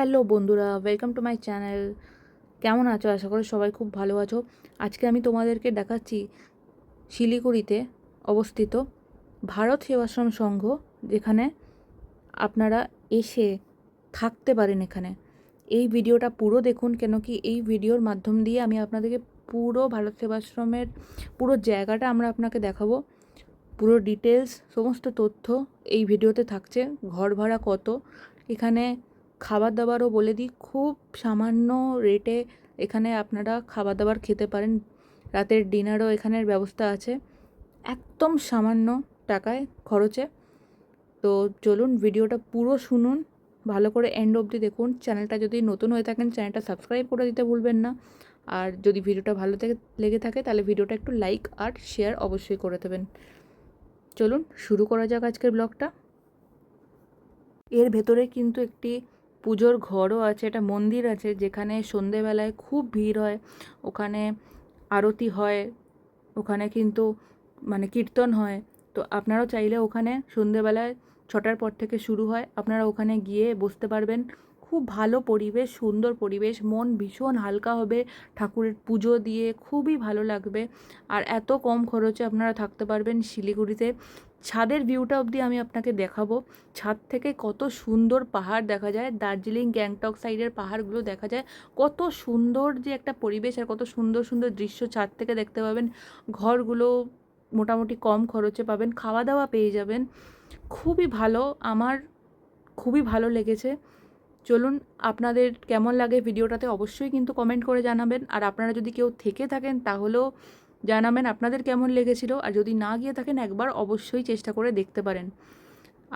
Hello বন্ধুরা, welcome to my channel. কেমন আছো? আশা করি সবাই খুব ভালো আছো। আজকে আমি তোমাদেরকে দেখাচ্ছি শিলিগুড়িতে অবস্থিত ভারত সেবাশ্রম সংঘ, যেখানে আপনারা এসে থাকতে পারেন। এখানে এই ভিডিওটা পুরো দেখুন, কেন কি এই ভিডিওর মাধ্যম দিয়ে আমি আপনাদেরকে পুরো ভারত সেবাশ্রমের পুরো জায়গাটা আমরা আপনাকে দেখাবো। পুরো ডিটেলস সমস্ত তথ্য এই ভিডিওতে থাকছে। ঘর ভাড়া কত, এখানে খাবার দাবারও বলে দিই, খুব সামান্য রেটে এখানে আপনারা খাবার দাবার খেতে পারেন। রাতের ডিনারও এখানের ব্যবস্থা আছে, একদম সামান্য টাকায় খরচে। তো চলুন ভিডিওটা পুরো শুনুন, ভালো করে এন্ড অবধি দেখুন। চ্যানেলটা যদি নতুন হয়ে থাকেন চ্যানেলটা সাবস্ক্রাইব করে দিতে ভুলবেন না। আর যদি ভিডিওটা ভালো লেগে থাকে তাহলে ভিডিওটা একটু লাইক আর শেয়ার অবশ্যই করে দেবেন। চলুন শুরু করা যাক আজকের ব্লগটা। এর ভেতরে কিন্তু একটি পুজোর ঘরও আছে, একটা মন্দির আছে, যেখানে সন্ধেবেলায় খুব ভিড় হয়। ওখানে আরতি হয়, ওখানে কিন্তু কীর্তন হয়। তো আপনারাও চাইলে ওখানে সন্ধেবেলায় 6টার পর থেকে শুরু হয়, আপনারা ওখানে গিয়ে বসতে পারবেন। খুব ভালো পরিবেশ, সুন্দর পরিবেশ, মন ভীষণ হালকা হবে ঠাকুরের পুজো দিয়ে, খুবই ভালো লাগবে। আর এত কম খরচে আপনারা থাকতে পারবেন শিলিগুড়িতে। ছাদের ভিউটা অবধি আমি আপনাকে দেখাবো। ছাদ থেকে কত সুন্দর পাহাড় দেখা যায়, দার্জিলিং গ্যাংটক সাইডের পাহাড়গুলো দেখা যায়। কত সুন্দর যে একটা পরিবেশ, আর কত সুন্দর সুন্দর দৃশ্য ছাদ থেকে দেখতে পাবেন। ঘরগুলো মোটামুটি কম খরচে পাবেন, খাওয়া দাওয়া পেয়ে যাবেন। খুবই ভালো, আমার খুবই ভালো লেগেছে। চলুন আপনাদের কেমন লাগে ভিডিওটাতে অবশ্যই কিন্তু কমেন্ট করে জানাবেন। আর আপনারা যদি কেউ থেকে থাকেন তাহলেও জানাবেন আপনাদের কেমন লেগেছিল। আর যদি না গিয়ে থাকেন একবার অবশ্যই চেষ্টা করে দেখতে পারেন।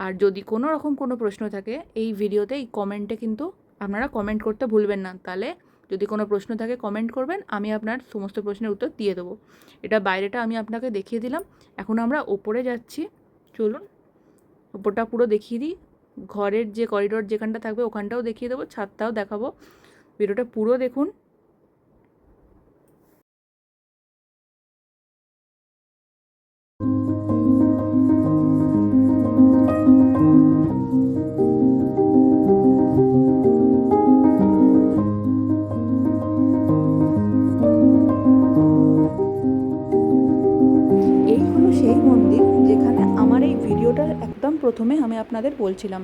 আর যদি কোনো রকম কোনো প্রশ্ন থাকে এই ভিডিওতে, এই কমেন্টে কিন্তু আপনারা কমেন্ট করতে ভুলবেন না। তাহলে যদি কোনো প্রশ্ন থাকে কমেন্ট করবেন, আমি আপনার সমস্ত প্রশ্নের উত্তর দিয়ে দেবো। এটা বাইরেটা আমি আপনাকে দেখিয়ে দিলাম। এখন আমরা ওপরে যাচ্ছি, চলুন ওপরটা পুরো দেখিয়ে দিই। ঘরের যে করিডোর যেখানটা থাকবে ওখানটাও দেখিয়ে দেবো, ছাদটাও দেখাবো। ভিডিওটা পুরো দেখুন। এই হলো সেই মন্দির যেখানে আমার এই ভিডিওটার একদম প্রথমে আমি আপনাদের বলছিলাম।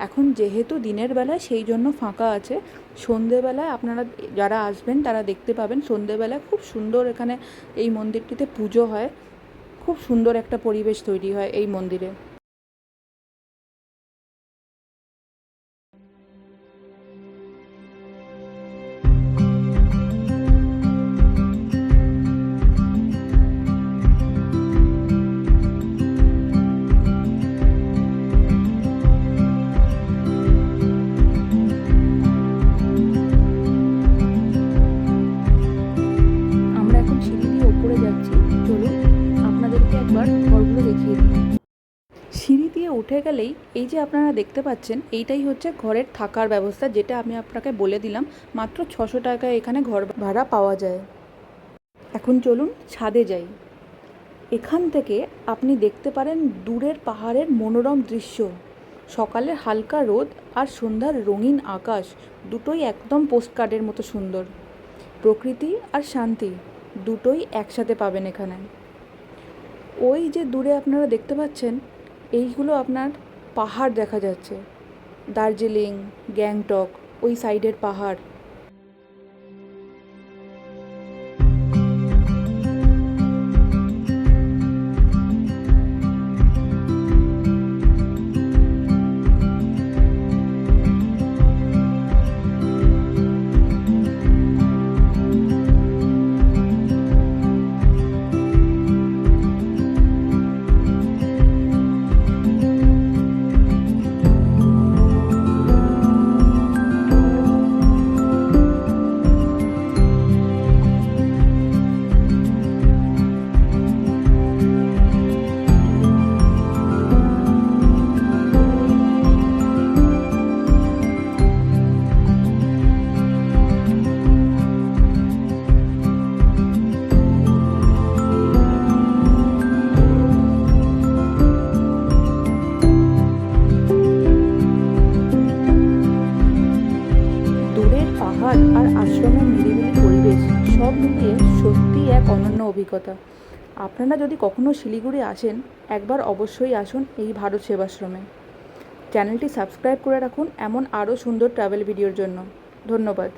এখন যেহেতু দিনের বেলায় সেই জন্য ফাঁকা আছে। সন্ধেবেলায় আপনারা যারা আসবেন তারা দেখতে পাবেন, সন্ধেবেলায় খুব সুন্দর এখানে এই মন্দিরটিতে পুজো হয়। খুব সুন্দর একটা পরিবেশ তৈরি হয় এই মন্দিরে। আমরা এখন সিঁড়ি দিয়ে উপরে যাচ্ছি, চলুন আপনাদেরকে একবার ঘরগুলো দেখিয়ে দিই। সিঁড়ি দিয়ে উঠে গেলেই এই যে আপনারা দেখতে পাচ্ছেন, এইটাই হচ্ছে ঘরের থাকার ব্যবস্থা, যেটা আমি আপনাকে বলে দিলাম। মাত্র 600 টাকায় এখানে ঘর ভাড়া পাওয়া যায়। এখন চলুন ছাদে যাই। এখান থেকে আপনি দেখতে পারেন দূরের পাহাড়ের মনোরম দৃশ্য, সকালের হালকা রোদ আর সন্ধ্যার রঙিন আকাশ, দুটোই একদম পোস্টকার্ডের মতো সুন্দর। প্রকৃতি আর শান্তি দুটোই একসাথে পাবেন এখানে। ওই যে দূরে আপনারা দেখতে পাচ্ছেন, এইগুলো আপনার পাহাড় দেখা যাচ্ছে, দার্জিলিং গ্যাংটক ওই সাইডের পাহাড়। পাহাড় আর আশ্রমের নিরিবিলি পরিবেশ সব মিলিয়ে সত্যিই এক অনন্য অভিজ্ঞতা। আপনারা যদি কখনো শিলিগুড়ি আসেন, একবার অবশ্যই আসুন এই ভারত সেবাশ্রমে। চ্যানেলটি সাবস্ক্রাইব করে রাখুন এমন আরও সুন্দর ট্রাভেল ভিডিওর জন্য। ধন্যবাদ।